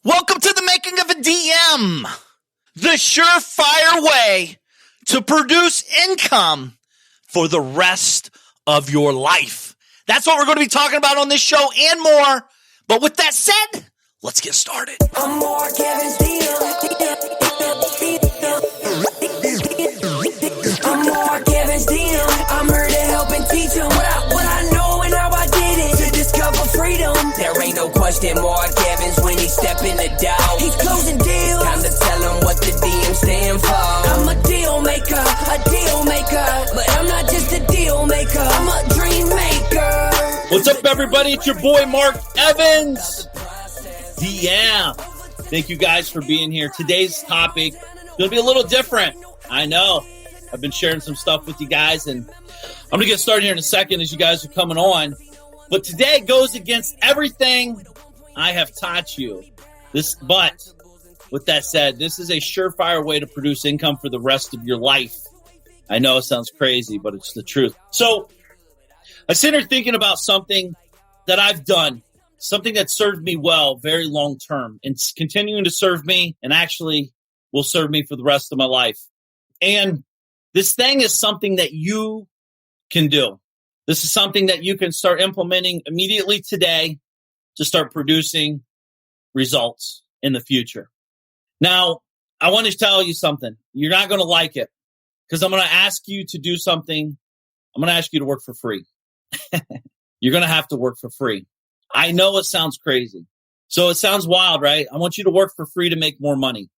Welcome to the making of a DM, the surefire way to produce income for the rest of your life. That's what we're going to be talking about on this show and more. But with that said, let's get started. I'm more Kevin's DM. I'm more Kevin's DM. I'm here to help and teach him what I know and how I did it to discover freedom. There ain't no question more Kevin's when he step in the door. He's closing deals. Time to tell him what the DM stand for. I'm a deal maker, but I'm not just a deal maker. I'm a dream maker. What's up, everybody? It's your boy, Mark Evans, DM. Thank you guys for being here. Today's topic is going to be a little different. I know. I've been sharing some stuff with you guys, and I'm going to get started here in a second as you guys are coming on. But today goes against everything I have taught you. But with that said, this is a surefire way to produce income for the rest of your life. I know it sounds crazy, but it's the truth. So I sit here thinking about something that I've done, something that served me well, very long term, and it's continuing to serve me and actually will serve me for the rest of my life. And this thing is something that you can do. This is something that you can start implementing immediately today to start producing results in the future. Now, I want to tell you something. You're not going to like it because I'm going to ask you to do something. I'm going to ask you to work for free. You're going to have to work for free. I know it sounds crazy. So it sounds wild, right? I want you to work for free to make more money.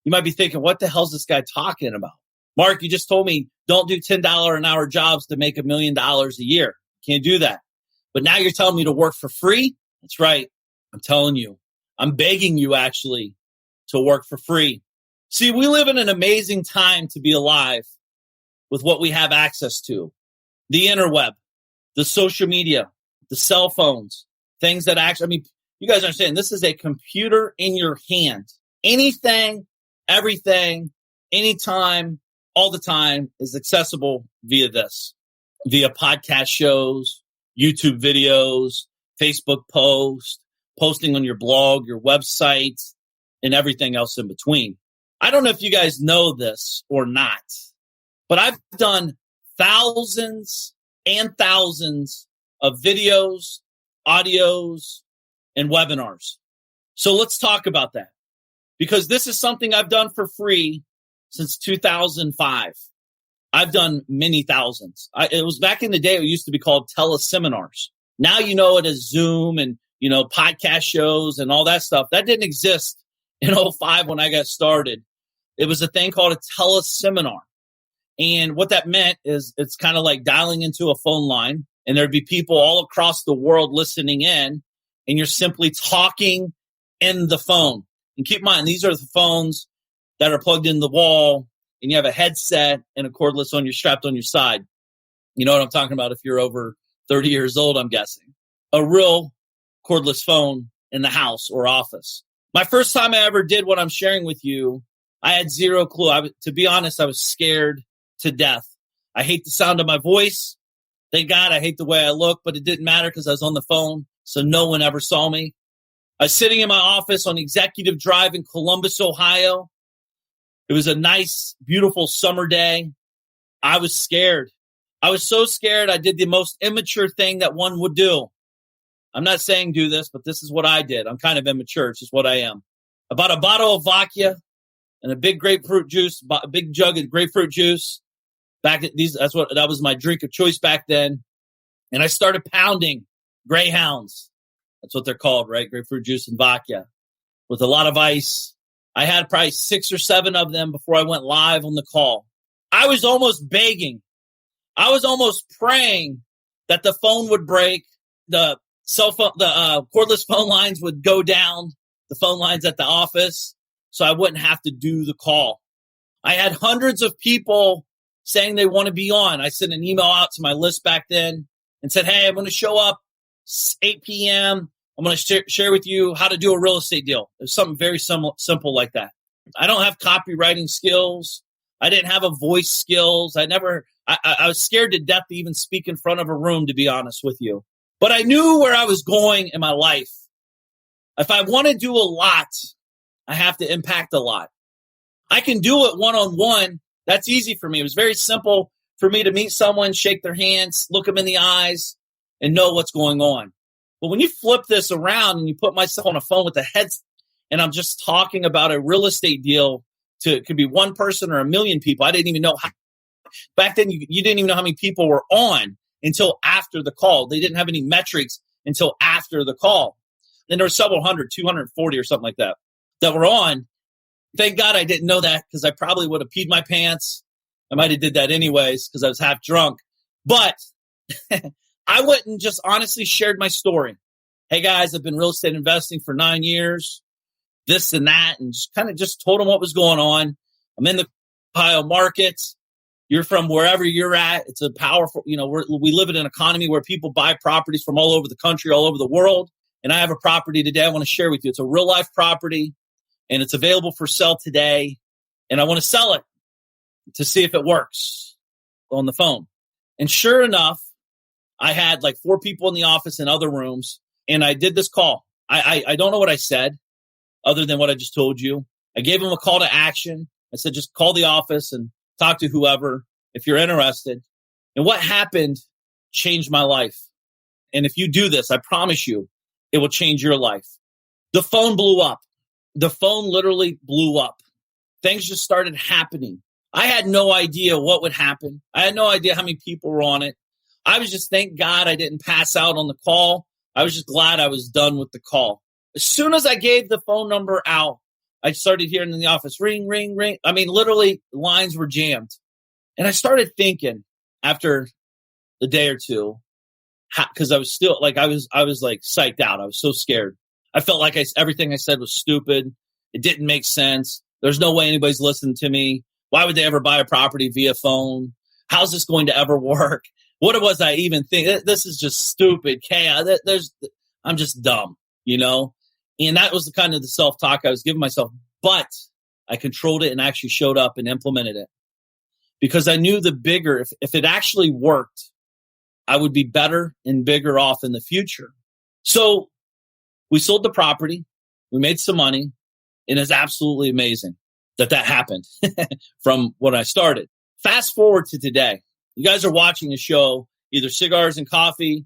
You might be thinking, what the hell's this guy talking about? Mark, you just told me don't do $10 an hour jobs to make $1 million a year. Can't do that. But now you're telling me to work for free? That's right. I'm telling you. I'm begging you actually to work for free. See, we live in an amazing time to be alive with what we have access to. The interweb, the social media, the cell phones, things that actually, you guys understand, this is a computer in your hand. Anything, everything, anytime, all the time is accessible via podcast shows, YouTube videos, Facebook posts, posting on your blog, your website, and everything else in between. I don't know if you guys know this or not, but I've done thousands and thousands of videos, audios, and webinars. So let's talk about that because this is something I've done for free since 2005. I've done many thousands. It was back in the day, it used to be called TeleSeminars. Now you know it as Zoom and, podcast shows and all that stuff. That didn't exist in 2005 when I got started. It was a thing called a TeleSeminar. And what that meant is it's kind of like dialing into a phone line and there'd be people all across the world listening in and you're simply talking in the phone. And keep in mind, these are the phones that are plugged in the wall and you have a headset and a cordless on your strapped on your side. You know what I'm talking about if you're over 30 years old, I'm guessing. A real cordless phone in the house or office. My first time I ever did what I'm sharing with you, I had zero clue. To be honest, I was scared to death. I hate the sound of my voice. Thank God I hate the way I look, but it didn't matter because I was on the phone, so no one ever saw me. I was sitting in my office on Executive Drive in Columbus, Ohio. It was a nice, beautiful summer day. I was scared. I was so scared I did the most immature thing that one would do. I'm not saying do this, but this is what I did. I'm kind of immature. It's just what I am. I bought a bottle of vodka and a big grapefruit juice, a big jug of grapefruit juice. That was my drink of choice back then. And I started pounding Greyhounds. That's what they're called, right? Grapefruit juice and vodka with a lot of ice. I had probably 6 or 7 of them before I went live on the call. I was almost begging. I was almost praying that the phone would break, the cell phone, the cordless phone lines would go down, the phone lines at the office, so I wouldn't have to do the call. I had hundreds of people saying they want to be on. I sent an email out to my list back then and said, hey, I'm going to show up 8 p.m. I'm going to share with you how to do a real estate deal. It was something very simple like that. I don't have copywriting skills. I didn't have a voice skills. I was scared to death to even speak in front of a room, to be honest with you. But I knew where I was going in my life. If I want to do a lot, I have to impact a lot. I can do it one-on-one. That's easy for me. It was very simple for me to meet someone, shake their hands, look them in the eyes, and know what's going on. But when you flip this around and you put myself on a phone with a headset and I'm just talking about a real estate deal it could be one person or a million people. I didn't even know how. Back then, you didn't even know how many people were on until after the call. They didn't have any metrics until after the call. Then there were several hundred, 240 or something like that were on. Thank God I didn't know that because I probably would have peed my pants. I might have did that anyways because I was half drunk. But I went and just honestly shared my story. Hey, guys, I've been real estate investing for 9 years, this and that, and just told them what was going on. I'm in the Ohio market. You're from wherever you're at. It's a powerful, we live in an economy where people buy properties from all over the country, all over the world. And I have a property today I want to share with you. It's a real life property and it's available for sale today. And I want to sell it to see if it works on the phone. And sure enough, I had like 4 people in the office in other rooms. And I did this call. I don't know what I said other than what I just told you. I gave them a call to action. I said, just call the office and talk to whoever if you're interested. And what happened changed my life. And if you do this, I promise you, it will change your life. The phone blew up. The phone literally blew up. Things just started happening. I had no idea what would happen. I had no idea how many people were on it. I was just, thank God I didn't pass out on the call. I was just glad I was done with the call. As soon as I gave the phone number out, I started hearing in the office, ring, ring, ring. I mean, literally lines were jammed. And I started thinking after the day or two, because I was still like, I was like psyched out. I was so scared. I felt like everything I said was stupid. It didn't make sense. There's no way anybody's listening to me. Why would they ever buy a property via phone? How's this going to ever work? What was I even thinking? This is just stupid chaos. I'm just dumb, And that was the kind of the self-talk I was giving myself. But I controlled it and actually showed up and implemented it. Because I knew the bigger, if it actually worked, I would be better and bigger off in the future. So we sold the property. We made some money. And it's absolutely amazing that happened from when I started. Fast forward to today. You guys are watching a show, either Cigars and Coffee,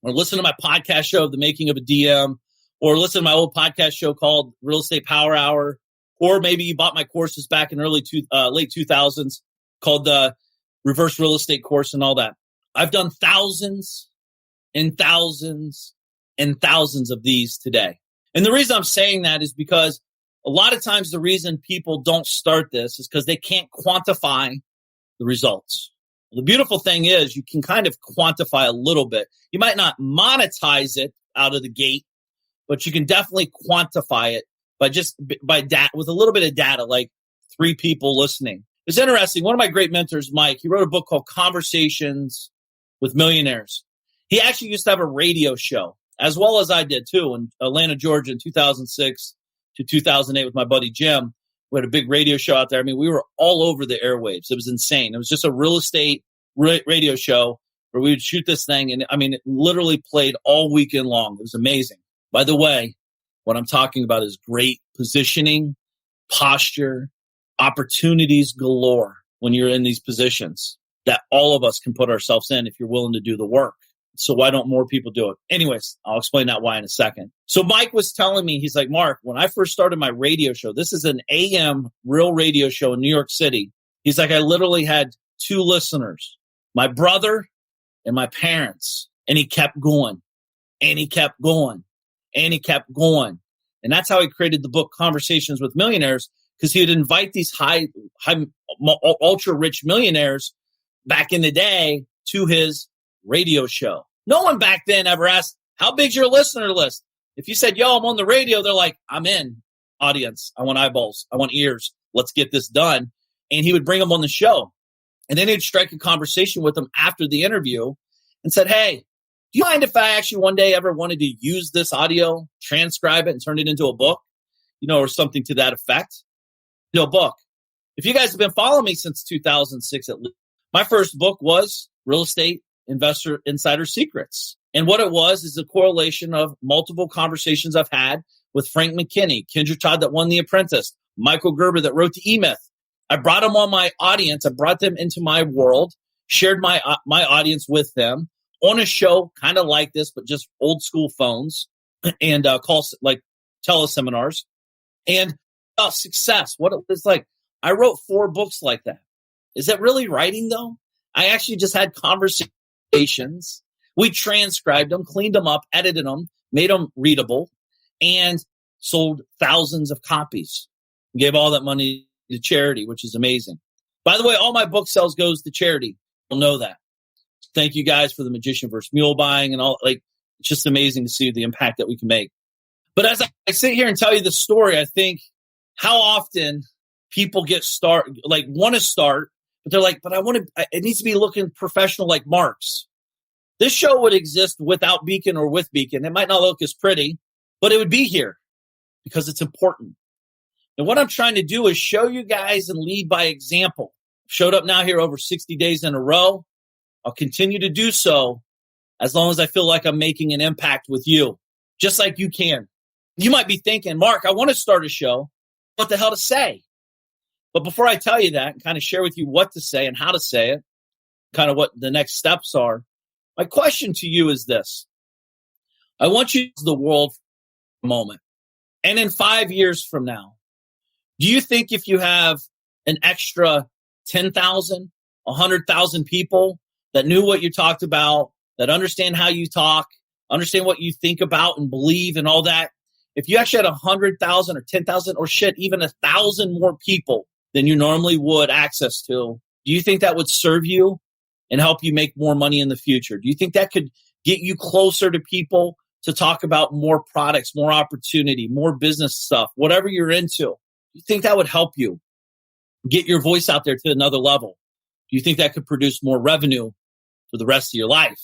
or listen to my podcast show, The Making of a DM, or listen to my old podcast show called Real Estate Power Hour, or maybe you bought my courses back in late 2000s called the Reverse Real Estate course and all that. I've done thousands and thousands and thousands of these today. And the reason I'm saying that is because a lot of times the reason people don't start this is because they can't quantify the results. The beautiful thing is you can kind of quantify a little bit. You might not monetize it out of the gate, but you can definitely quantify it with a little bit of data, like 3 people listening. It's interesting. One of my great mentors, Mike, he wrote a book called Conversations with Millionaires. He actually used to have a radio show, as well as I did too, in Atlanta, Georgia in 2006 to 2008 with my buddy Jim. We had a big radio show out there. I mean, we were all over the airwaves. It was insane. It was just a real estate radio show where we would shoot this thing. And I mean, it literally played all weekend long. It was amazing. By the way, what I'm talking about is great positioning, posture, opportunities galore when you're in these positions that all of us can put ourselves in if you're willing to do the work. So why don't more people do it? Anyways, I'll explain that why in a second. So Mike was telling me, he's like, Mark, when I first started my radio show, this is an AM real radio show in New York City. He's like, I literally had 2 listeners, my brother and my parents. And he kept going and he kept going and he kept going. And that's how he created the book Conversations with Millionaires, because he would invite these high, ultra rich millionaires back in the day to his radio show. No one back then ever asked, how big's your listener list? If you said, yo, I'm on the radio, they're like, I'm in, audience. I want eyeballs. I want ears. Let's get this done. And he would bring them on the show. And then he'd strike a conversation with them after the interview and said, hey, do you mind if I actually one day ever wanted to use this audio, transcribe it, and turn it into a book, or something to that effect? A book. If you guys have been following me since 2006 at least, my first book was Real Estate Investor Insider Secrets. And what it was is a correlation of multiple conversations I've had with Frank McKinney, Kendra Todd that won The Apprentice, Michael Gerber that wrote The E-Myth. I brought them on my audience. I brought them into my world, shared my audience with them on a show kind of like this, but just old school phones and calls like teleseminars and success. What it was like. I wrote 4 books like that. Is that really writing though? I actually just had conversations. We transcribed them, cleaned them up, edited them, made them readable, and sold thousands of copies. Gave all that money to charity, which is amazing. By the way, all my book sales goes to charity. You'll know that. Thank you guys for the Magician vs. Mule buying and all. Like, it's just amazing to see the impact that we can make. But as I sit here and tell you the story, I think how often people want to start, but they're like, but it needs to be looking professional like Mark's. This show would exist without Beacon or with Beacon. It might not look as pretty, but it would be here because it's important. And what I'm trying to do is show you guys and lead by example. Showed up now here over 60 days in a row. I'll continue to do so as long as I feel like I'm making an impact with you, just like you can. You might be thinking, Mark, I want to start a show. What the hell to say? But before I tell you that and kind of share with you what to say and how to say it, kind of what the next steps are, my question to you is this. I want you to see the world for a moment. And in 5 years from now, do you think if you have an extra 10,000, 100,000 people that knew what you talked about, that understand how you talk, understand what you think about and believe and all that, if you actually had 100,000 or 10,000 or even 1,000 more people than you normally would access to, do you think that would serve you and help you make more money in the future? Do you think that could get you closer to people to talk about more products, more opportunity, more business stuff, whatever you're into? Do you think that would help you get your voice out there to another level? Do you think that could produce more revenue for the rest of your life?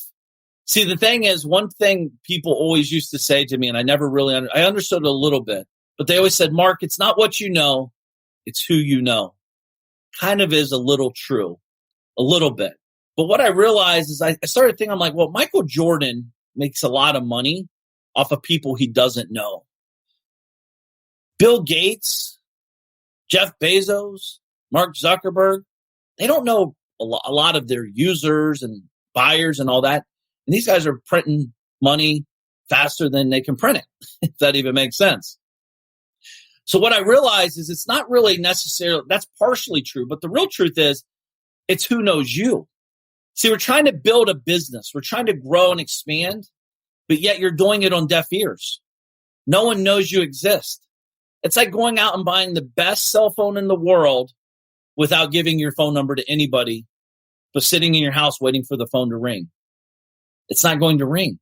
See, the thing is, one thing people always used to say to me, and I never really I understood it a little bit, but they always said, Mark, it's not what you know, it's who you know. Kind of is a little true, a little bit. But what I realized is I started thinking, I'm like, well, Michael Jordan makes a lot of money off of people he doesn't know. Bill Gates, Jeff Bezos, Mark Zuckerberg, they don't know a lot of their users and buyers and all that. And these guys are printing money faster than they can print it, if that even makes sense. So what I realized is it's not really necessarily, that's partially true, but the real truth is it's who knows you. See, we're trying to build a business. We're trying to grow and expand, but yet you're doing it on deaf ears. No one knows you exist. It's like going out and buying the best cell phone in the world without giving your phone number to anybody, but sitting in your house waiting for the phone to ring. It's not going to ring,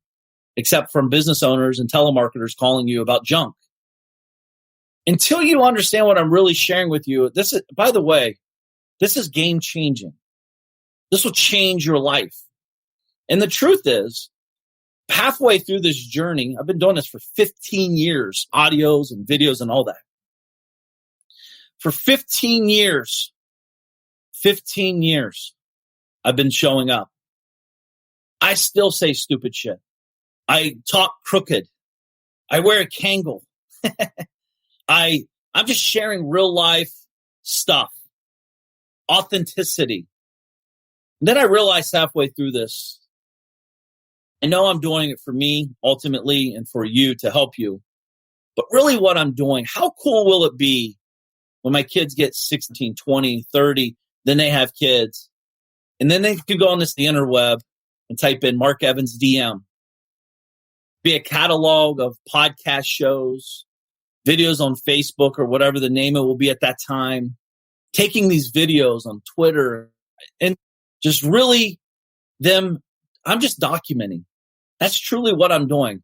except from business owners and telemarketers calling you about junk. Until you understand what I'm really sharing with you, this is, by the way, this is game changing. This will change your life. And the truth is, halfway through this journey, I've been doing this for 15 years, audios and videos and all that. For 15 years, I've been showing up. I still say stupid shit. I talk crooked. I wear a Kangol. I'm just sharing real life stuff, authenticity. And then I realized halfway through this, I know I'm doing it for me ultimately and for you to help you. But really what I'm doing, how cool will it be when my kids get 16, 20, 30, then they have kids. And then they can go on the interweb and type in Mark Evans DM. Be a catalog of podcast shows, videos on Facebook or whatever the name it will be at that time. Taking these videos on Twitter and just really I'm just documenting. That's truly what I'm doing.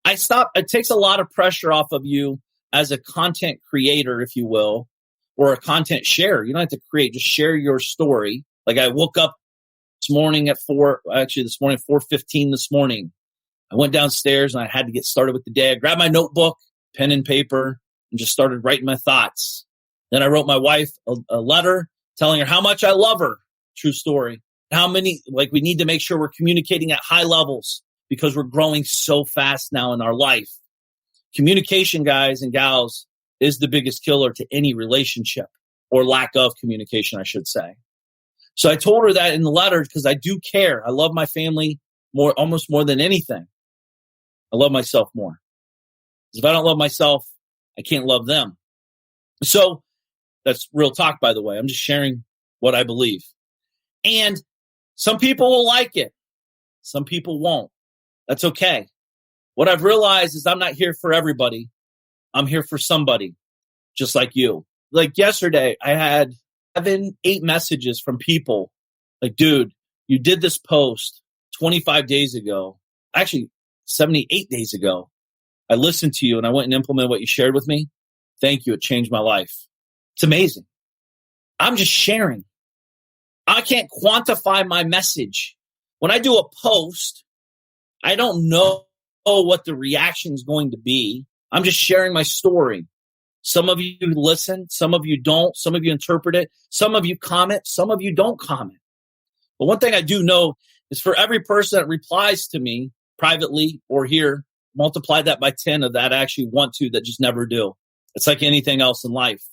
It takes a lot of pressure off of you as a content creator, if you will, or a content sharer. You don't have to create, just share your story. Like I woke up this morning at 4:15 this morning. I went downstairs and I had to get started with the day. I grabbed my notebook, pen and paper, and just started writing my thoughts. Then I wrote my wife a letter telling her how much I love her. True story. We need to make sure we're communicating at high levels because we're growing so fast now in our life. Communication, guys and gals, is the biggest killer to any relationship, or lack of communication, I should say. So I told her that in the letter because I do care. I love my family almost more than anything. I love myself more. If I don't love myself, I can't love them. So that's real talk, by the way. I'm just sharing what I believe. And some people will like it. Some people won't. That's okay. What I've realized is I'm not here for everybody. I'm here for somebody, just like you. Like yesterday, I had 8 messages from people like, dude, you did this post 25 days ago. Actually, 78 days ago. I listened to you and I went and implemented what you shared with me. Thank you. It changed my life. It's amazing. I'm just sharing. I can't quantify my message. When I do a post, I don't know what the reaction is going to be. I'm just sharing my story. Some of you listen, some of you don't, some of you interpret it, some of you comment, some of you don't comment. But one thing I do know is for every person that replies to me privately or here, multiply that by 10 of that actually want to, that just never do. It's like anything else in life.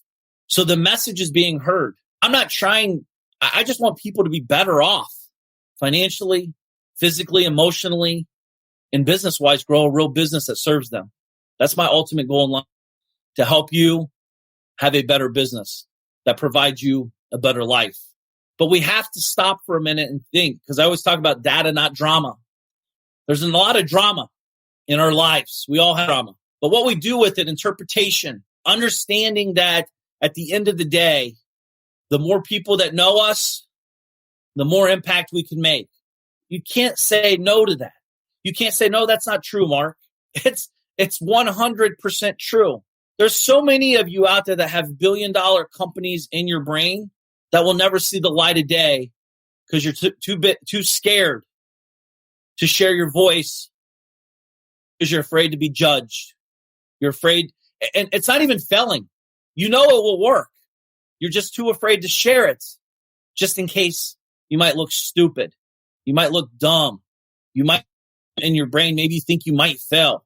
So the message is being heard. I'm not trying, I just want people to be better off financially, physically, emotionally, and business-wise, grow a real business that serves them. That's my ultimate goal in life, to help you have a better business that provides you a better life. But we have to stop for a minute and think, because I always talk about data, not drama. There's a lot of drama in our lives. We all have drama. But what we do with it, interpretation, understanding that at the end of the day, the more people that know us, the more impact we can make. You can't say no to that. You can't say, no, that's not true, Mark. It's 100% true. There's so many of you out there that have billion-dollar companies in your brain that will never see the light of day because you're too scared to share your voice, because you're afraid to be judged. You're afraid, and it's not even failing. You know it will work. You're just too afraid to share it, just in case you might look stupid. You might look dumb. You might, in your brain, maybe you think you might fail.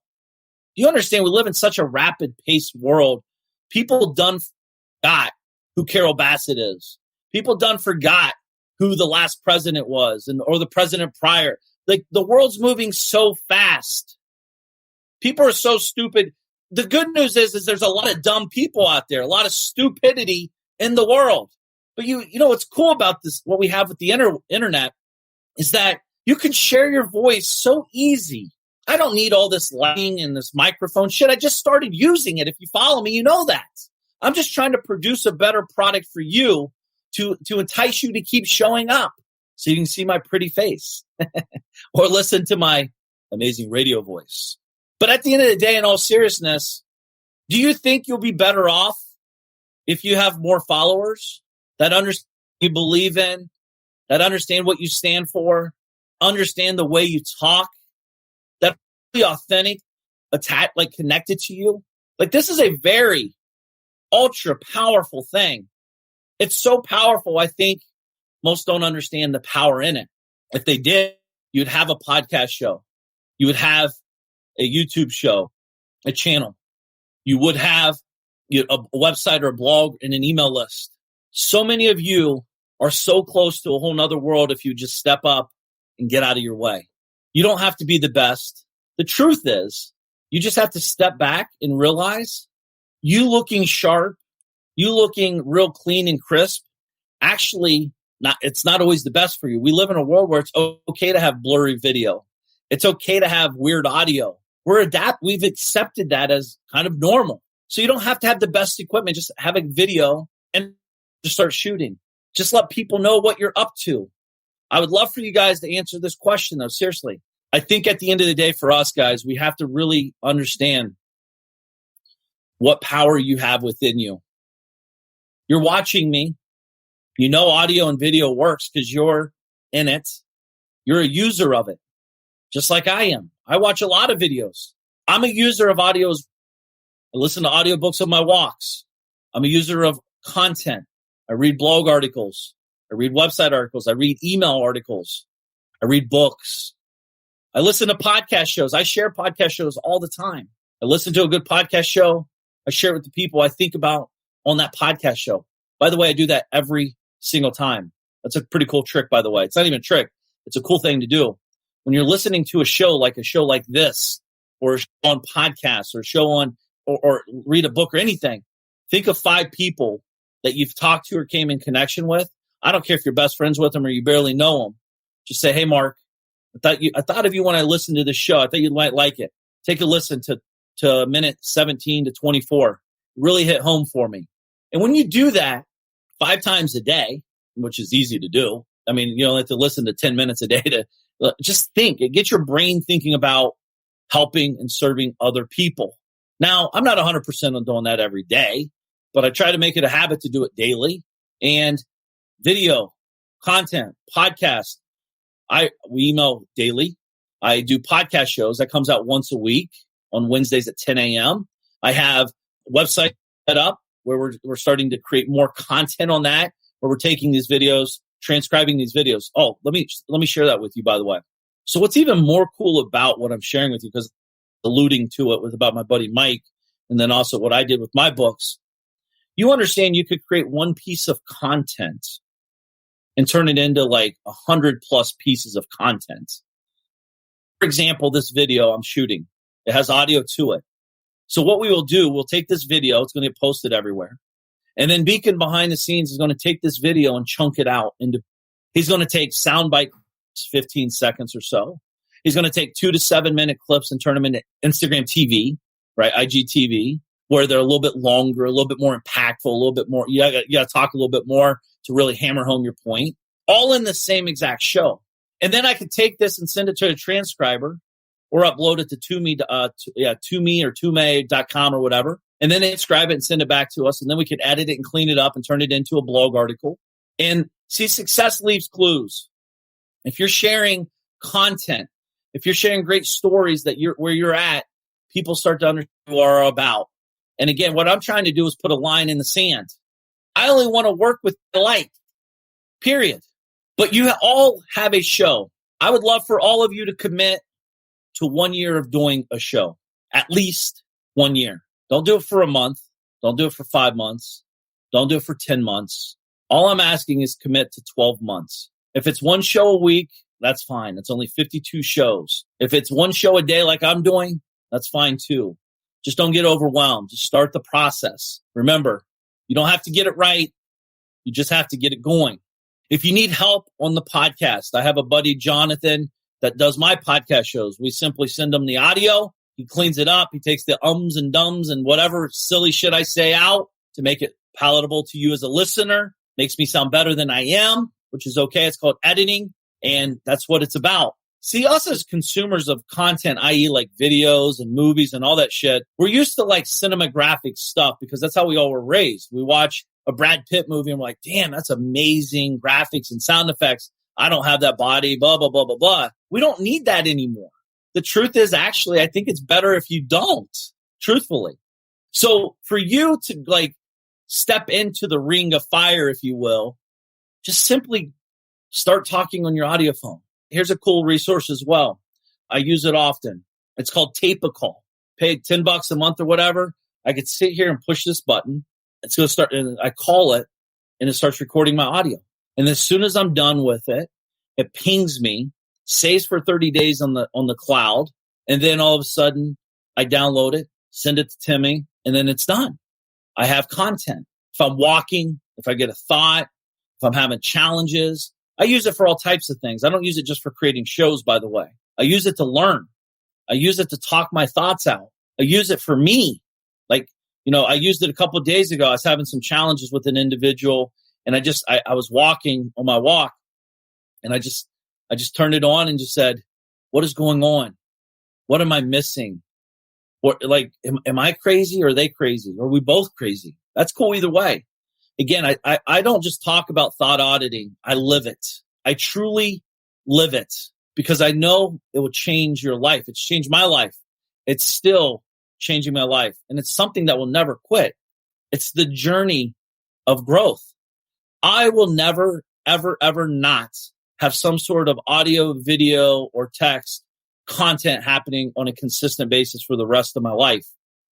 You understand we live in such a rapid-paced world. People done forgot who Carol Bassett is. People done forgot who the last president was, or the president prior. Like, the world's moving so fast. People are so stupid. The good news is there's a lot of dumb people out there, a lot of stupidity in the world. But you know what's cool about this, what we have with the internet, is that you can share your voice so easy. I don't need all this lighting and this microphone shit. I just started using it. If you follow me, you know that. I'm just trying to produce a better product for you to entice you to keep showing up so you can see my pretty face or listen to my amazing radio voice. But at the end of the day, in all seriousness, do you think you'll be better off if you have more followers that understand what you believe in, that understand what you stand for, understand the way you talk, that are really authentic, like connected to you? Like, this is a very ultra powerful thing. It's so powerful, I think most don't understand the power in it. If they did, you'd have a podcast show. You would have a YouTube show, a channel. You would have a website or a blog and an email list. So many of you are so close to a whole nother world if you just step up and get out of your way. You don't have to be the best. The truth is, you just have to step back and realize you looking sharp, you looking real clean and crisp, actually, it's not always the best for you. We live in a world where it's okay to have blurry video. It's okay to have weird audio. We've accepted that as kind of normal. So you don't have to have the best equipment. Just have a video and just start shooting. Just let people know what you're up to. I would love for you guys to answer this question, though. Seriously. I think at the end of the day, for us guys, we have to really understand what power you have within you. You're watching me. You know audio and video works because you're in it. You're a user of it, just like I am. I watch a lot of videos. I'm a user of audios. I listen to audiobooks on my walks. I'm a user of content. I read blog articles. I read website articles. I read email articles. I read books. I listen to podcast shows. I share podcast shows all the time. I listen to a good podcast show. I share it with the people I think about on that podcast show. By the way, I do that every single time. That's a pretty cool trick, by the way. It's not even a trick. It's a cool thing to do. When you're listening to a show like this, or a show on podcasts, or a show on, or read a book or anything, think of 5 people that you've talked to or came in connection with. I don't care if you're best friends with them or you barely know them. Just say, hey, Mark, I thought of you when I listened to this show. I thought you might like it. Take a listen to minute 17 to 24. It really hit home for me. And when you do that 5 times a day, which is easy to do, I mean, you don't have to listen to 10 minutes a day to just think. It gets your brain thinking about helping and serving other people. Now, I'm not 100% on doing that every day, but I try to make it a habit to do it daily. And video, content, podcast, we email daily. I do podcast shows that comes out once a week on Wednesdays at 10 a.m. I have a website set up where we're starting to create more content on that, where we're taking these videos, transcribing these videos. Oh, let me share that with you, by the way. So what's even more cool about what I'm sharing with you, because alluding to it, was about my buddy Mike, and then also what I did with my books. You understand you could create one piece of content and turn it into like 100 plus pieces of content. For example, this video I'm shooting, it has audio to it. So what we will do, we'll take this video, it's going to get posted everywhere. And then Beacon behind the scenes is going to take this video and chunk it out he's going to take sound bites, 15 seconds or so. He's going to take 2 to 7 minute clips and turn them into Instagram TV, right? IGTV, where they're a little bit longer, a little bit more impactful, a little bit more, you got to talk a little bit more to really hammer home your point, all in the same exact show. And then I could take this and send it to a transcriber or upload it to Toomey, Toomey or Toomey.com or whatever. And then they transcribe it and send it back to us. And then we could edit it and clean it up and turn it into a blog article. And see, success leaves clues. If you're sharing content, if you're sharing great stories where you're at, people start to understand what you are about. And again, what I'm trying to do is put a line in the sand. I only want to work with light, period. But you all have a show. I would love for all of you to commit to 1 year of doing a show, at least 1 year. Don't do it for a month. Don't do it for 5 months. Don't do it for 10 months. All I'm asking is commit to 12 months. If it's 1 show a week, that's fine. It's only 52 shows. If it's 1 show a day like I'm doing, that's fine too. Just don't get overwhelmed. Just start the process. Remember, you don't have to get it right. You just have to get it going. If you need help on the podcast, I have a buddy, Jonathan, that does my podcast shows. We simply send him the audio. He cleans it up. He takes the ums and dums and whatever silly shit I say out to make it palatable to you as a listener. Makes me sound better than I am, which is okay. It's called editing, and that's what it's about. See, us as consumers of content, i.e. like videos and movies and all that shit, we're used to like cinematographic stuff because that's how we all were raised. We watch a Brad Pitt movie and we're like, damn, that's amazing graphics and sound effects. I don't have that body, blah, blah, blah, blah, blah. We don't need that anymore. The truth is, actually, I think it's better if you don't, truthfully. So for you to like step into the ring of fire, if you will, just simply start talking on your audio phone. Here's a cool resource as well. I use it often. It's called Tape a Call. Pay $10 a month or whatever. I could sit here and push this button. It's going to start, and I call it, and it starts recording my audio. And as soon as I'm done with it, it pings me, saves for 30 days on the cloud, and then all of a sudden I download it, send it to Timmy, and then it's done. I have content. If I'm walking, if I get a thought, if I'm having challenges, I use it for all types of things. I don't use it just for creating shows, by the way. I use it to learn. I use it to talk my thoughts out. I use it for me. Like, I used it a couple of days ago. I was having some challenges with an individual, and I was walking on my walk, and I just turned it on and just said, what is going on? What am I missing? What, like, am I crazy or are they crazy? Or are we both crazy? That's cool either way. Again, I don't just talk about thought auditing. I live it. I truly live it because I know it will change your life. It's changed my life. It's still changing my life. And it's something that will never quit. It's the journey of growth. I will never, ever, ever not have some sort of audio, video, or text content happening on a consistent basis for the rest of my life.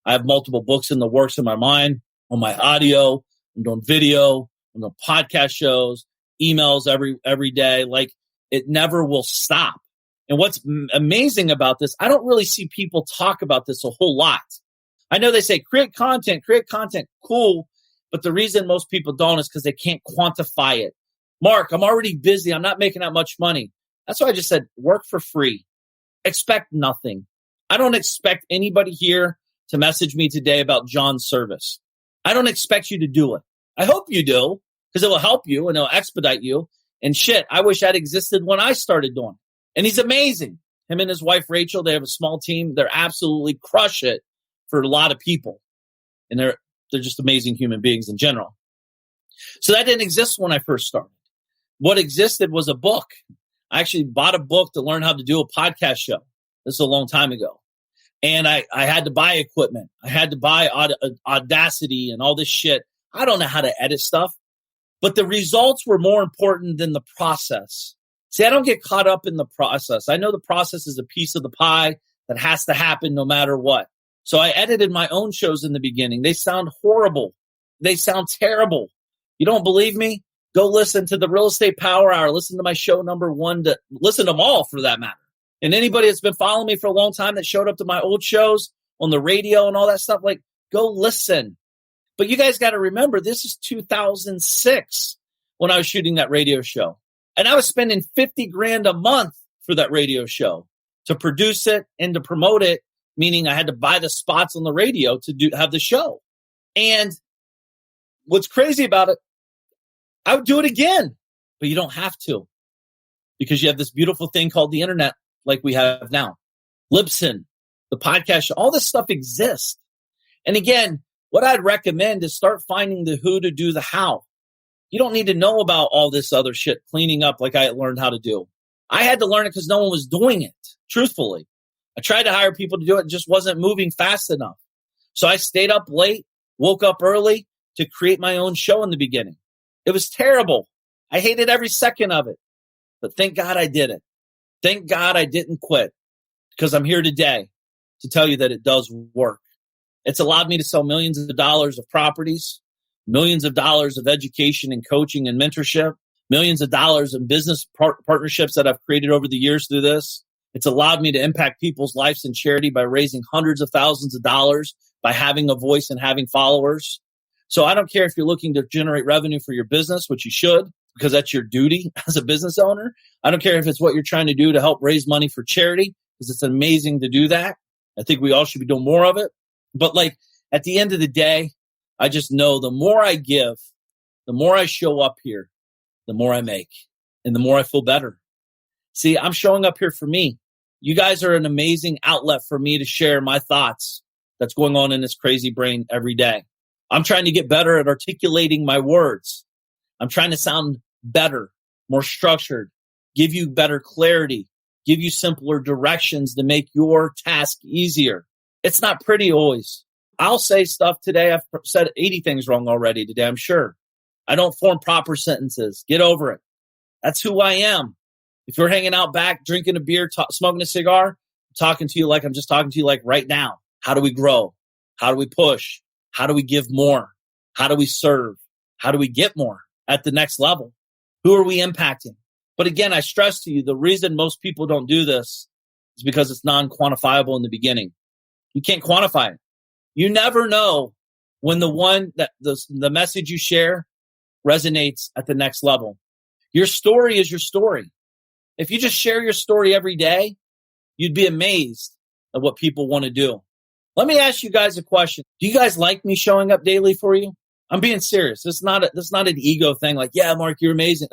I have multiple books in the works in my mind, on my audio, I'm doing video, I'm doing podcast shows, emails every day. Like, it never will stop. And what's amazing about this, I don't really see people talk about this a whole lot. I know they say create content, cool. But the reason most people don't is because they can't quantify it. Mark, I'm already busy. I'm not making that much money. That's why I just said work for free. Expect nothing. I don't expect anybody here to message me today about John's service. I don't expect you to do it. I hope you do, because it will help you and it'll expedite you. And shit, I wish that existed when I started doing it. And he's amazing. Him and his wife, Rachel, they have a small team. They're absolutely crush it for a lot of people. And they're just amazing human beings in general. So that didn't exist when I first started. What existed was a book. I actually bought a book to learn how to do a podcast show. This is a long time ago. And I had to buy equipment. I had to buy Audacity and all this shit. I don't know how to edit stuff. But the results were more important than the process. See, I don't get caught up in the process. I know the process is a piece of the pie that has to happen no matter what. So I edited my own shows in the beginning. They sound horrible. They sound terrible. You don't believe me? Go listen to the Real Estate Power Hour. Listen to my show number 1. Listen to them all for that matter. And anybody that's been following me for a long time that showed up to my old shows on the radio and all that stuff, like, go listen. But you guys got to remember, this is 2006 when I was shooting that radio show. And I was spending $50,000 a month for that radio show to produce it and to promote it, meaning I had to buy the spots on the radio to have the show. And what's crazy about it, I would do it again, but you don't have to, because you have this beautiful thing called the internet, like we have now. Libsyn, the podcast show, all this stuff exists. And again, what I'd recommend is start finding the who to do the how. You don't need to know about all this other shit, cleaning up like I learned how to do. I had to learn it because no one was doing it, truthfully. I tried to hire people to do it. It just wasn't moving fast enough. So I stayed up late, woke up early to create my own show in the beginning. It was terrible. I hated every second of it. But thank God I did it. Thank God I didn't quit, because I'm here today to tell you that it does work. It's allowed me to sell millions of dollars of properties, millions of dollars of education and coaching and mentorship, millions of dollars in business partnerships that I've created over the years through this. It's allowed me to impact people's lives in charity by raising hundreds of thousands of dollars by having a voice and having followers. So I don't care if you're looking to generate revenue for your business, which you should, because that's your duty as a business owner. I don't care if it's what you're trying to do to help raise money for charity, because it's amazing to do that. I think we all should be doing more of it. But like, at the end of the day, I just know the more I give, the more I show up here, the more I make, and the more I feel better. See, I'm showing up here for me. You guys are an amazing outlet for me to share my thoughts that's going on in this crazy brain every day. I'm trying to get better at articulating my words. I'm trying to sound better, more structured, give you better clarity, give you simpler directions to make your task easier. It's not pretty always. I'll say stuff today. I've said 80 things wrong already today, I'm sure. I don't form proper sentences. Get over it. That's who I am. If you're hanging out back, drinking a beer, smoking a cigar, I'm talking to you like I'm just talking to you like right now. How do we grow? How do we push? How do we give more? How do we serve? How do we get more at the next level? Who are we impacting? But again, I stress to you, the reason most people don't do this is because it's non-quantifiable in the beginning. You can't quantify it. You never know when the message you share resonates at the next level. Your story is your story. If you just share your story every day, you'd be amazed at what people want to do. Let me ask you guys a question. Do you guys like me showing up daily for you? I'm being serious. It's not an ego thing like, yeah, Mark, you're amazing.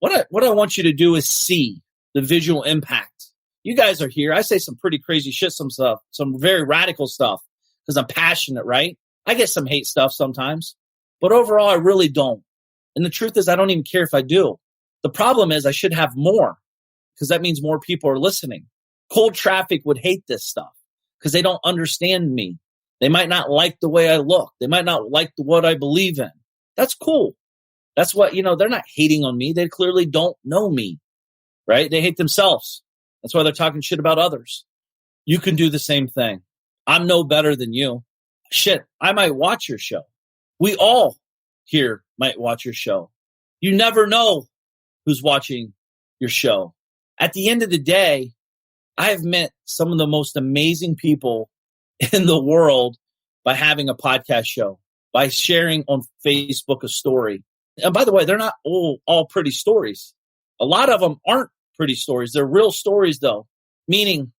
What I want you to do is see the visual impact. You guys are here. I say some pretty crazy shit, some stuff, some very radical stuff, because I'm passionate, right? I get some hate stuff sometimes, but overall, I really don't. And the truth is, I don't even care if I do. The problem is I should have more, because that means more people are listening. Cold traffic would hate this stuff because they don't understand me. They might not like the way I look. They might not like what I believe in. That's cool. That's what, they're not hating on me. They clearly don't know me, right? They hate themselves. That's why they're talking shit about others. You can do the same thing. I'm no better than you. Shit, I might watch your show. We all here might watch your show. You never know who's watching your show. At the end of the day, I have met some of the most amazing people in the world by having a podcast show, by sharing on Facebook a story. And by the way, they're not all pretty stories. A lot of them aren't pretty stories. They're real stories, though. Meaning,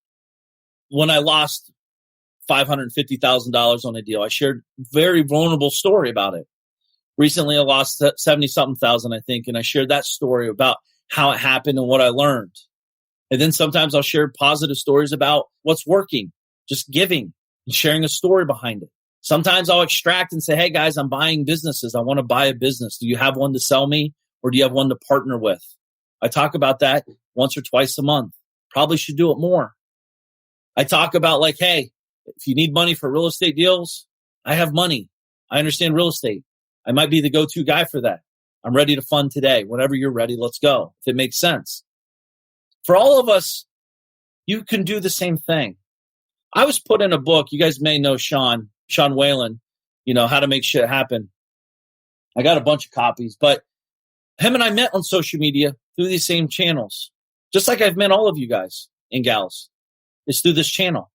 when I lost $550,000 on a deal, I shared a very vulnerable story about it. Recently, I lost 70-something thousand, I think, and I shared that story about how it happened and what I learned. And then sometimes I'll share positive stories about what's working, just giving and sharing a story behind it. Sometimes I'll extract and say, hey, guys, I'm buying businesses. I want to buy a business. Do you have one to sell me, or do you have one to partner with? I talk about that once or twice a month. Probably should do it more. I talk about like, hey, if you need money for real estate deals, I have money. I understand real estate. I might be the go-to guy for that. I'm ready to fund today. Whenever you're ready, let's go. If it makes sense. For all of us, you can do the same thing. I was put in a book. You guys may know Sean Whalen, How to Make Shit Happen. I got a bunch of copies, but him and I met on social media through these same channels. Just like I've met all of you guys and gals. It's through this channel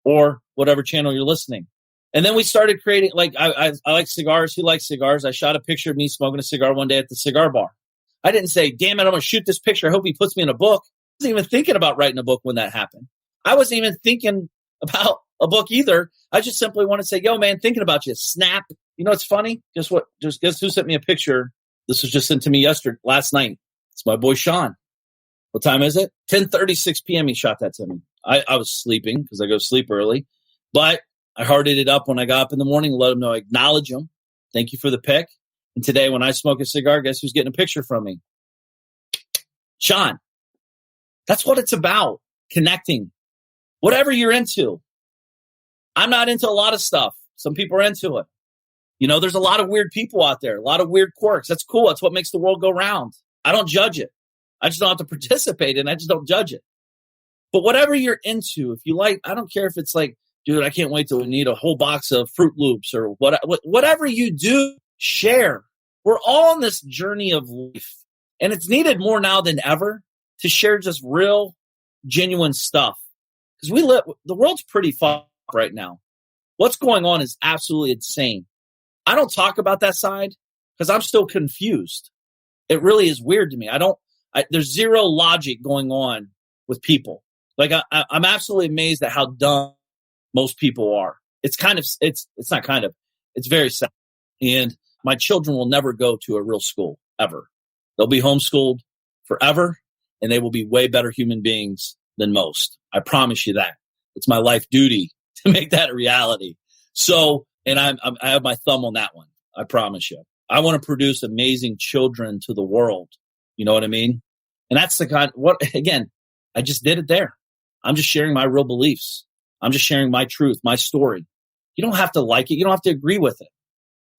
or whatever channel you're listening. And then we started creating, like, I like cigars. He likes cigars. I shot a picture of me smoking a cigar one day at the cigar bar. I didn't say, damn it, I'm going to shoot this picture. I hope he puts me in a book. I wasn't even thinking about writing a book when that happened. I wasn't even thinking about a book either. I just simply want to say, yo, man, thinking about you. Snap. You know, it's funny. Guess who sent me a picture? This was just sent to me last night. It's my boy, Sean. What time is it? 10:36 p.m. He shot that to me. I was sleeping because I go to sleep early, but I hearted it up when I got up in the morning, let him know, I acknowledge him. Thank you for the pic. And today when I smoke a cigar, guess who's getting a picture from me? Sean. That's what it's about. Connecting. Whatever you're into. I'm not into a lot of stuff. Some people are into it. There's a lot of weird people out there, a lot of weird quirks. That's cool. That's what makes the world go round. I don't judge it. I just don't have to participate in it. I just don't judge it. But whatever you're into, if you like, I don't care if it's like, dude, I can't wait to need a whole box of Fruit Loops or whatever you do, share. We're all on this journey of life. And it's needed more now than ever to share just real, genuine stuff. Because the world's pretty fucked right now. What's going on is absolutely insane. I don't talk about that side because I'm still confused. It really is weird to me. There's zero logic going on with people. Like I'm absolutely amazed at how dumb most people are. It's very sad. And my children will never go to a real school ever. They'll be homeschooled forever, and they will be way better human beings than most. I promise you that. It's my life duty to make that a reality. So, and I have my thumb on that one. I promise you. I want to produce amazing children to the world. You know what I mean? And that's again, I just did it there. I'm just sharing my real beliefs. I'm just sharing my truth, my story. You don't have to like it. You don't have to agree with it.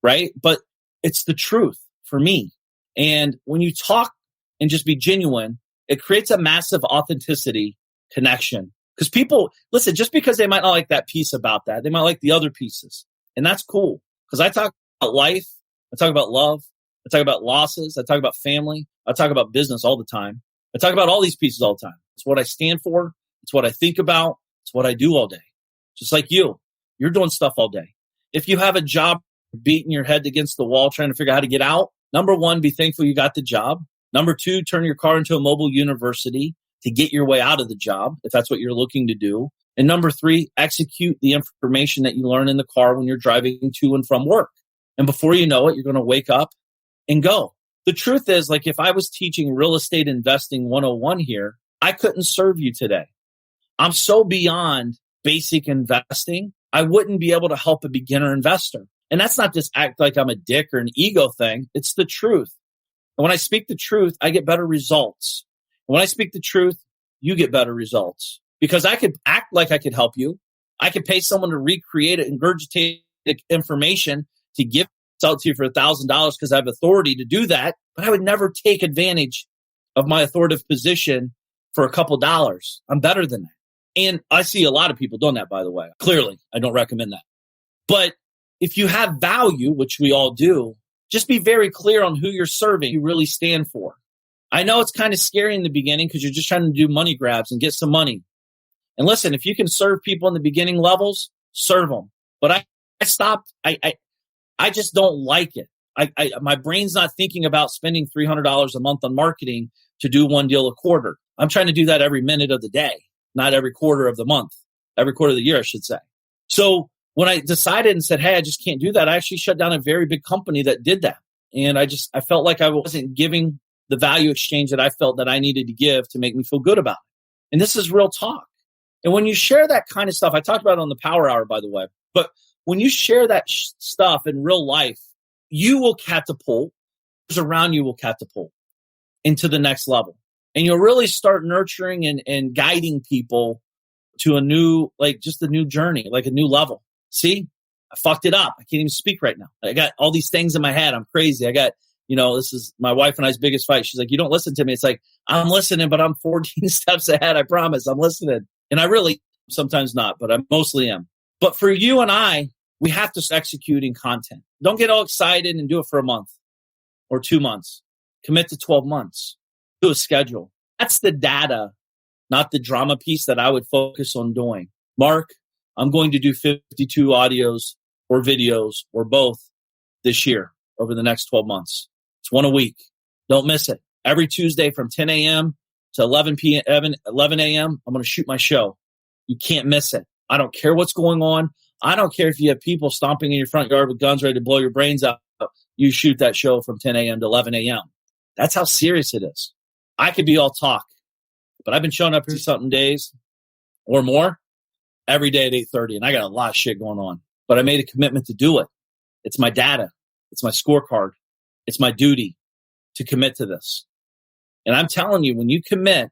Right? But it's the truth for me. And when you talk and just be genuine, it creates a massive authenticity connection. Because people, listen, just because they might not like that piece about that, they might like the other pieces. And that's cool. Because I talk about life. I talk about love. I talk about losses. I talk about family. I talk about business all the time. I talk about all these pieces all the time. It's what I stand for. It's what I think about. It's what I do all day. Just like you. You're doing stuff all day. If you have a job, beating your head against the wall trying to figure out how to get out, number one, be thankful you got the job. Number two, turn your car into a mobile university to get your way out of the job, if that's what you're looking to do. And number three, execute the information that you learn in the car when you're driving to and from work. And before you know it, you're going to wake up and go. The truth is, like, if I was teaching real estate investing 101 here, I couldn't serve you today. I'm so beyond basic investing, I wouldn't be able to help a beginner investor. And that's not just act like I'm a dick or an ego thing. It's the truth. And when I speak the truth, I get better results. And when I speak the truth, you get better results. Because I could act like I could help you. I could pay someone to recreate it, ingurgitate information to give it out to you for $1,000 because I have authority to do that. But I would never take advantage of my authoritative position for a couple dollars. I'm better than that. And I see a lot of people doing that, by the way. Clearly, I don't recommend that. But if you have value, which we all do, just be very clear on who you're serving, you really stand for. I know it's kind of scary in the beginning because you're just trying to do money grabs and get some money. And listen, if you can serve people in the beginning levels, serve them. But I stopped. I just don't like it. My brain's not thinking about spending $300 a month on marketing to do one deal a quarter. I'm trying to do that every minute of the day, not every quarter of the month, every quarter of the year, I should say. So when I decided and said, hey, I just can't do that, I actually shut down a very big company that did that. And I felt like I wasn't giving the value exchange that I felt that I needed to give to make me feel good about it. And this is real talk. And when you share that kind of stuff, I talked about it on the Power Hour, by the way, but when you share that stuff in real life, you will catapult, those around you will catapult into the next level. And you'll really start nurturing and guiding people to a new journey, like a new level. See, I fucked it up. I can't even speak right now. I got all these things in my head. I'm crazy. I got, this is my wife and I's biggest fight. She's like, you don't listen to me. It's like, I'm listening, but I'm 14 steps ahead. I promise I'm listening. And I really, sometimes not, but I mostly am. But for you and I, we have to execute in content. Don't get all excited and do it for a month or 2 months. Commit to 12 months. Do a schedule. That's the data, not the drama piece that I would focus on doing. Mark, I'm going to do 52 audios or videos or both this year over the next 12 months. It's one a week. Don't miss it. Every Tuesday from 10 a.m. to 11 a.m., I'm going to shoot my show. You can't miss it. I don't care what's going on. I don't care if you have people stomping in your front yard with guns ready to blow your brains out. You shoot that show from 10 a.m. to 11 a.m. That's how serious it is. I could be all talk, but I've been showing up here something days or more every day at 8:30, and I got a lot of shit going on. But I made a commitment to do it. It's my data. It's my scorecard. It's my duty to commit to this. And I'm telling you, when you commit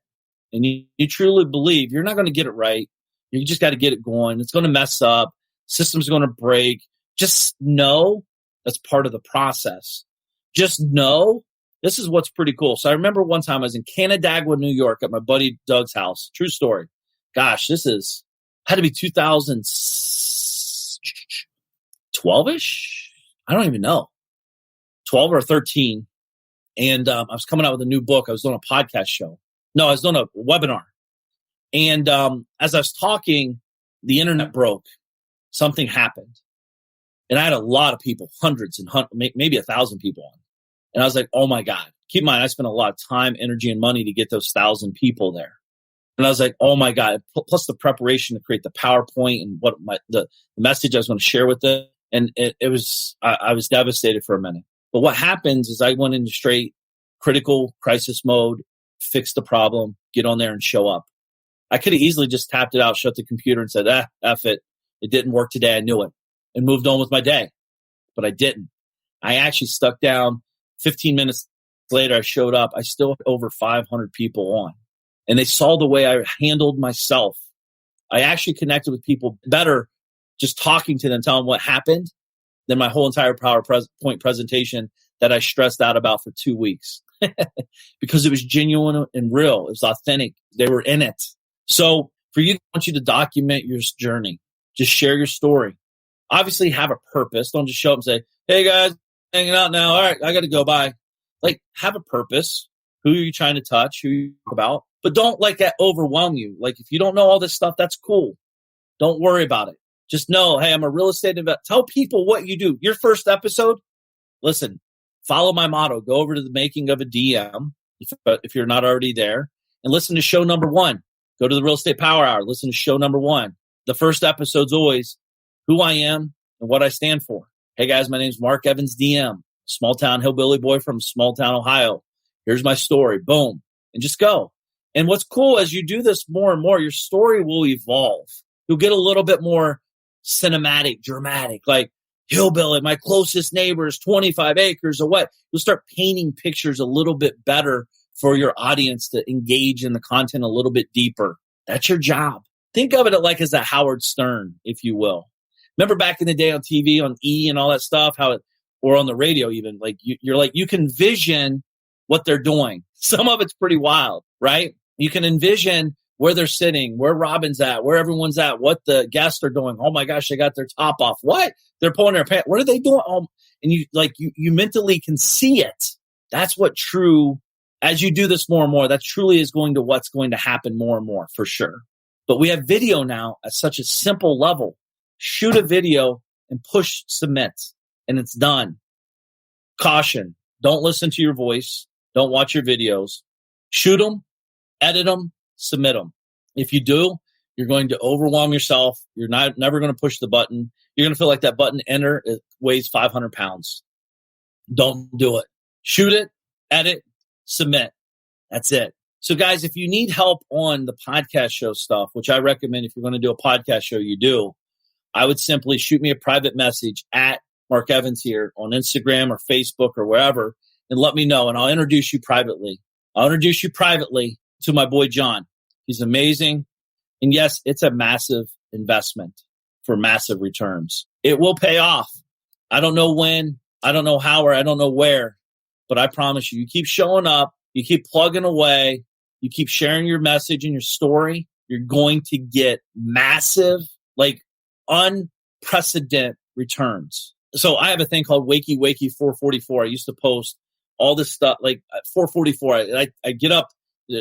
and you truly believe, you're not going to get it right. You just got to get it going. It's going to mess up. System's going to break. Just know that's part of the process. Just know this is what's pretty cool. So I remember one time I was in Canandaigua, New York at my buddy Doug's house. True story. Gosh, had to be 2012-ish? I don't even know. 12 or 13. And I was coming out with a new book. I was doing a podcast show. No, I was doing a webinar. And as I was talking, the internet broke. Something happened. And I had a lot of people, hundreds and maybe 1,000 people on. And I was like, oh my God. Keep in mind, I spent a lot of time, energy, and money to get those 1,000 people there. And I was like, oh my God. Plus the preparation to create the PowerPoint and what the message I was going to share with them. And I was devastated for a minute. But what happens is I went into straight critical crisis mode, fix the problem, get on there and show up. I could have easily just tapped it out, shut the computer and said, F it. It didn't work today. I knew it, and moved on with my day. But I didn't. I actually stuck down. 15 minutes later, I showed up. I still had over 500 people on. And they saw the way I handled myself. I actually connected with people better just talking to them, telling them what happened, than my whole entire PowerPoint presentation that I stressed out about for 2 weeks. Because it was genuine and real. It was authentic. They were in it. So for you, I want you to document your journey. Just share your story. Obviously have a purpose. Don't just show up and say, hey guys, hanging out now. All right, I got to go. Bye. Like, have a purpose. Who are you trying to touch? Who you talk about? But don't let that overwhelm you. Like, if you don't know all this stuff, that's cool. Don't worry about it. Just know, hey, I'm a real estate investor. Tell people what you do. Your first episode, listen, follow my motto. Go over to the making of a DM if you're not already there, and listen to show number 1. Go to the Real Estate Power Hour. Listen to show number 1. The first episode's always who I am and what I stand for. Hey guys, my name's Mark Evans, DM, small town hillbilly boy from small town Ohio. Here's my story. Boom. And just go. And what's cool as you do this more and more, your story will evolve. You'll get a little bit more cinematic, dramatic, like hillbilly, my closest neighbor is 25 acres or what. You'll start painting pictures a little bit better for your audience to engage in the content a little bit deeper. That's your job. Think of it like as a Howard Stern, if you will. Remember back in the day on TV, on E and all that stuff, or on the radio even, like you're like, you can vision what they're doing. Some of it's pretty wild, right? You can envision where they're sitting, where Robin's at, where everyone's at, what the guests are doing. Oh my gosh, they got their top off. What? They're pulling their pants. What are they doing? And you mentally can see it. That's what as you do this more and more, that truly is what's going to happen more and more for sure. But we have video now at such a simple level. Shoot a video and push submit, and it's done. Caution, don't listen to your voice. Don't watch your videos. Shoot them, edit them, submit them. If you do, you're going to overwhelm yourself. You're never going to push the button. You're going to feel like that button, enter, it weighs 500 pounds. Don't do it. Shoot it, edit, submit. That's it. So guys, if you need help on the podcast show stuff, which I recommend if you're going to do a podcast show, you do, I would simply shoot me a private message at Mark Evans here on Instagram or Facebook or wherever, and let me know, and I'll introduce you privately. I'll introduce you privately to my boy John. He's amazing. And yes, it's a massive investment for massive returns. It will pay off. I don't know when, I don't know how, or I don't know where, but I promise you, you keep showing up, you keep plugging away, you keep sharing your message and your story, you're going to get massive, like unprecedented returns. So I have a thing called Wakey 444. I used to post all this stuff like at 444. I get up.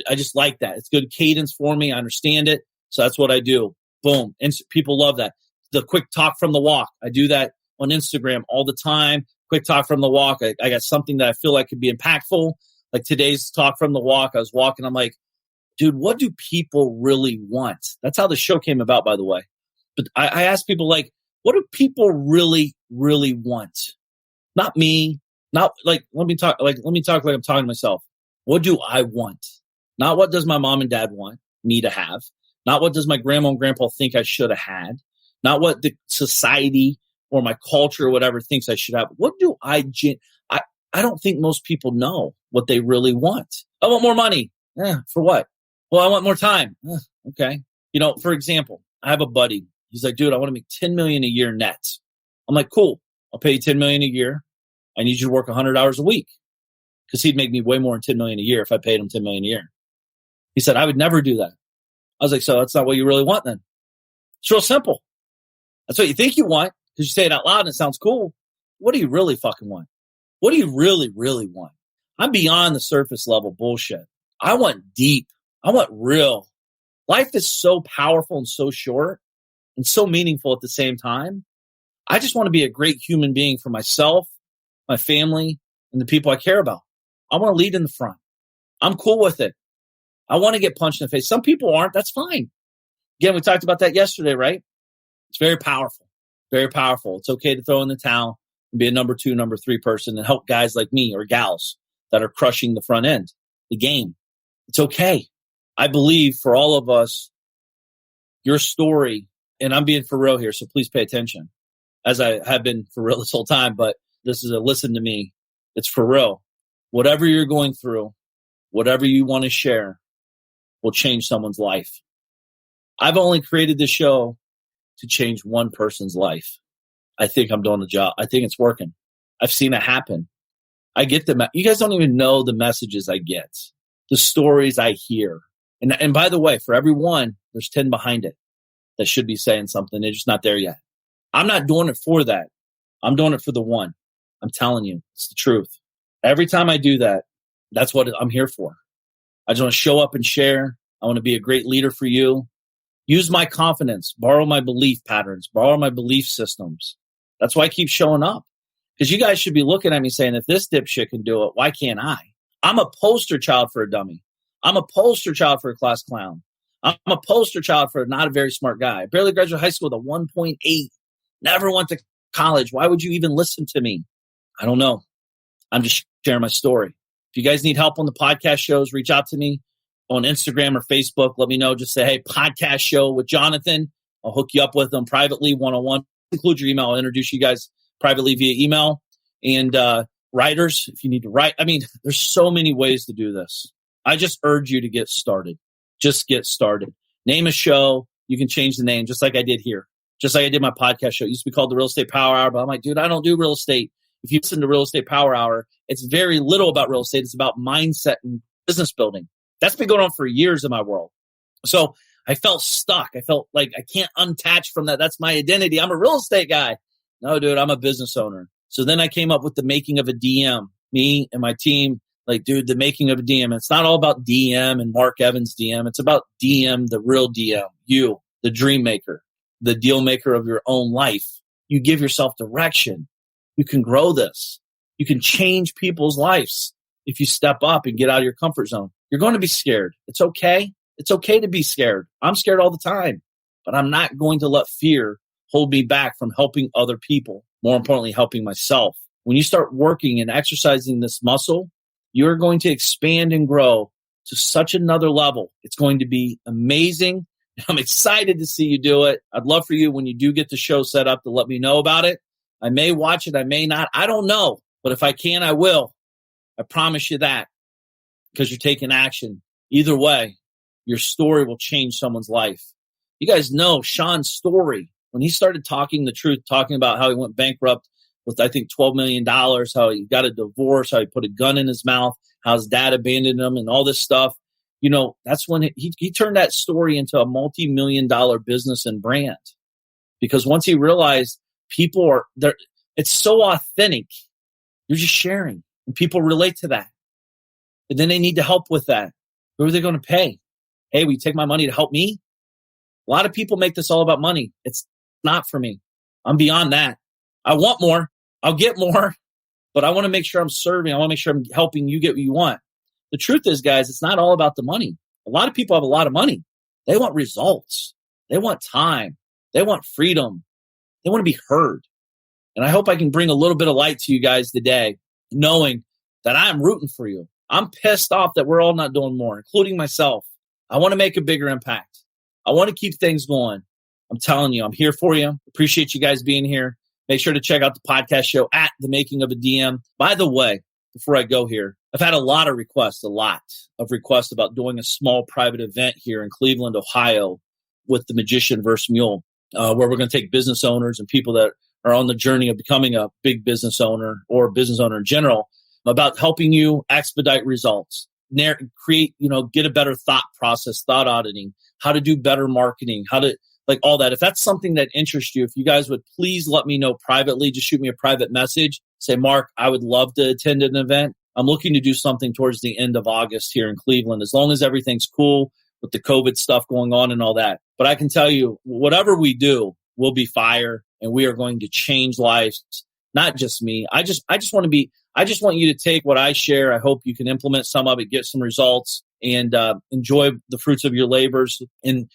I just like that. It's good cadence for me. I understand it. So that's what I do. Boom. And people love that. The quick talk from the walk. I do that on Instagram all the time. Quick talk from the walk. I got something that I feel like could be impactful. Like today's talk from the walk. I was walking. I'm like, dude, what do people really want? That's how the show came about, by the way. But I asked people like, what do people really, really want? Not me. Not like, let me talk like I'm talking to myself. What do I want? Not what does my mom and dad want me to have. Not what does my grandma and grandpa think I should have had. Not what the society or my culture or whatever thinks I should have. What do I don't think most people know what they really want. I want more money. For what? Well, I want more time. Okay. For example, I have a buddy. He's like, dude, I want to make 10 million a year net. I'm like, cool. I'll pay you 10 million a year. I need you to work 100 hours a week, because he'd make me way more than 10 million a year if I paid him 10 million a year. He said, I would never do that. I was like, so that's not what you really want then? It's real simple. That's what you think you want because you say it out loud and it sounds cool. What do you really fucking want? What do you really, really want? I'm beyond the surface level bullshit. I want deep. I want real. Life is so powerful and so short and so meaningful at the same time. I just want to be a great human being for myself, my family, and the people I care about. I want to lead in the front. I'm cool with it. I want to get punched in the face. Some people aren't. That's fine. Again, we talked about that yesterday, right? It's very powerful. Very powerful. It's okay to throw in the towel and be a number 2, number 3 person and help guys like me or gals that are crushing the front end, the game. It's okay. I believe for all of us, your story, and I'm being for real here, so please pay attention, as I have been for real this whole time, but this is a listen to me. It's for real. Whatever you're going through, whatever you want to share will change someone's life. I've only created this show to change one person's life. I think I'm doing the job. I think it's working. I've seen it happen. I get you guys don't even know the messages I get, the stories I hear. And by the way, for every one, there's 10 behind it that should be saying something. They're just not there yet. I'm not doing it for that. I'm doing it for the one. I'm telling you, it's the truth. Every time I do that, that's what I'm here for. I just want to show up and share. I want to be a great leader for you. Use my confidence, borrow my belief patterns, borrow my belief systems. That's why I keep showing up. Because you guys should be looking at me saying, if this dipshit can do it, why can't I? I'm a poster child for a dummy. I'm a poster child for a class clown. I'm a poster child for not a very smart guy. I barely graduated high school with a 1.8. Never went to college. Why would you even listen to me? I don't know. I'm just sharing my story. If you guys need help on the podcast shows, reach out to me on Instagram or Facebook. Let me know. Just say, hey, podcast show with Jonathan. I'll hook you up with them privately, one-on-one. Include your email. I'll introduce you guys privately via email. And writers, if you need to write. I mean, there's so many ways to do this. I just urge you to get started. Just get started. Name a show. You can change the name just like I did here. Just like I did my podcast show. It used to be called the Real Estate Power Hour, but I'm like, dude, I don't do real estate. If you listen to Real Estate Power Hour, it's very little about real estate. It's about mindset and business building. That's been going on for years in my world. So I felt stuck. I felt like I can't unattach from that. That's my identity. I'm a real estate guy. No, dude, I'm a business owner. So then I came up with the making of a DM. Me and my team, like, dude, the making of a DM. It's not all about DM and Mark Evans DM. It's about DM, the real DM, you, the dream maker, the deal maker of your own life. You give yourself direction. You can grow this. You can change people's lives if you step up and get out of your comfort zone. You're going to be scared. It's okay. It's okay to be scared. I'm scared all the time, but I'm not going to let fear hold me back from helping other people. More importantly, helping myself. When you start working and exercising this muscle, you're going to expand and grow to such another level. It's going to be amazing. I'm excited to see you do it. I'd love for you, when you do get the show set up, to let me know about it. I may watch it. I may not. I don't know. But if I can, I will. I promise you that, because you're taking action. Either way, your story will change someone's life. You guys know Sean's story. When he started talking the truth, talking about how he went bankrupt with, I think, $12 million, how he got a divorce, how he put a gun in his mouth, how his dad abandoned him, and all this stuff. You know, that's when he turned that story into a multi-million-dollar business and brand. Because once he realized people are there, it's so authentic. You're just sharing, and people relate to that. And then they need to help with that. Who are they going to pay? Hey, will you take my money to help me? A lot of people make this all about money. It's not for me. I'm beyond that. I want more. I'll get more, but I want to make sure I'm serving. I want to make sure I'm helping you get what you want. The truth is, guys, it's not all about the money. A lot of people have a lot of money. They want results. They want time. They want freedom. They want to be heard. And I hope I can bring a little bit of light to you guys today, knowing that I'm rooting for you. I'm pissed off that we're all not doing more, including myself. I want to make a bigger impact. I want to keep things going. I'm telling you, I'm here for you. Appreciate you guys being here. Make sure to check out the podcast show at The Making of a DM. By the way, before I go here, I've had a lot of requests about doing a small private event here in Cleveland, Ohio, with the Magician vs. Mule, where we're going to take business owners and people that are on the journey of becoming a big business owner or business owner in general, about helping you expedite results, create, get a better thought process, thought auditing, how to do better marketing, how to, like, all that. If that's something that interests you, if you guys would please let me know privately, just shoot me a private message. Say, Mark, I would love to attend an event. I'm looking to do something towards the end of August here in Cleveland, as long as everything's cool with the COVID stuff going on and all that. But I can tell you, whatever we do will be fire, and we are going to change lives. Not just me. I just want you to take what I share. I hope you can implement some of it, get some results, and enjoy the fruits of your labors. And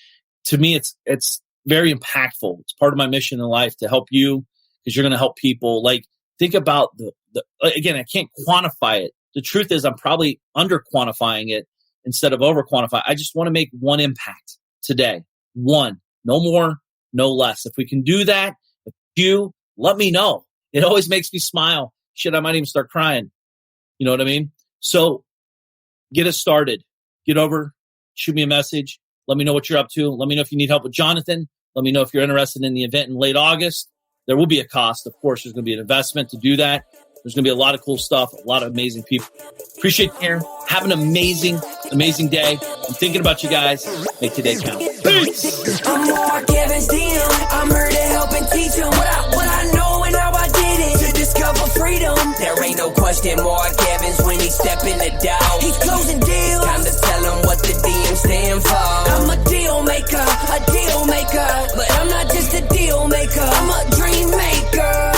to me, it's very impactful. It's part of my mission in life to help you, because you're going to help people. Like, think about again, I can't quantify it. The truth is, I'm probably under quantifying it instead of over quantifying. I just want to make one impact today. One, no more, no less. If we can do that, if you let me know. It always makes me smile. Shit, I might even start crying. You know what I mean? So get us started. Get over, shoot me a message. Let me know what you're up to. Let me know if you need help with Jonathan. Let me know if you're interested in the event in late August. There will be a cost. Of course, there's going to be an investment to do that. There's going to be a lot of cool stuff, a lot of amazing people. Appreciate you here. Have an amazing, amazing day. I'm thinking about you guys. Make today count. Peace. I'm Mark Evans DM. I'm here to help and teach them what I know and how I did it. To discover freedom. There ain't no question Mark Evans when he step in the door. He's closing deals. Time to tell him what the DM stand for. I'm a deal maker. But I'm not just a deal maker. I'm a dream maker.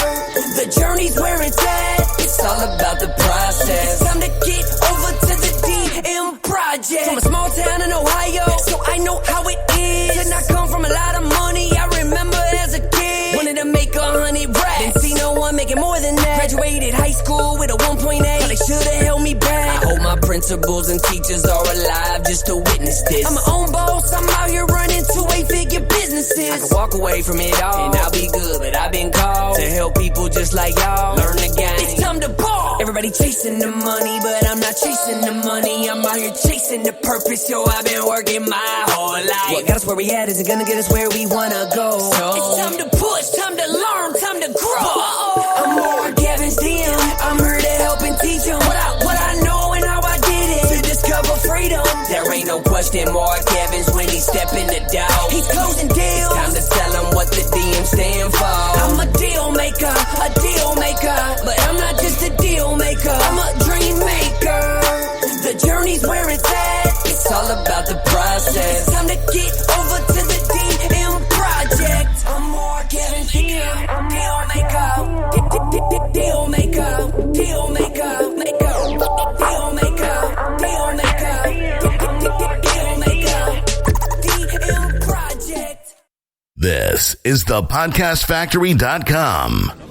The journey's where it's at. It's all about the process. It's time to get over to the DM project. From a small town in Ohio, so I know how it is. And I come from a lot of money. I remember as a kid, wanted to make 100 racks. Didn't see no one making more than that. Graduated high school with a 1.8. Thought they should've held me back. I hope my principals and teachers are alive just to witness this. I'm my own boss. I'm out here running 2-8-figure businesses. I can walk away from it all and I'll be good, but I've been called to help people just like y'all learn the game. It's time to ball. Everybody chasing the money, but I'm not chasing the money. I'm out here chasing the purpose. Yo, I've been working my whole life. What got us where we at isn't gonna get us where we wanna go. So it's time to push, time to learn, time to grow. I'm Mark Evans DM. I'm here to help and teach them what I know and how I did it. To discover freedom. There question Mark Evans when he step in the door. He's closing deals. Time to tell him what the DM stand for. I'm a deal maker, but I'm not just a deal maker. I'm a dream maker. The journey's where it's at. It's all about the process. Time to get over to the DM project. I'm Mark Evans, deal maker, deal maker, deal maker, deal maker, DM project. This is thepodcastfactory.com.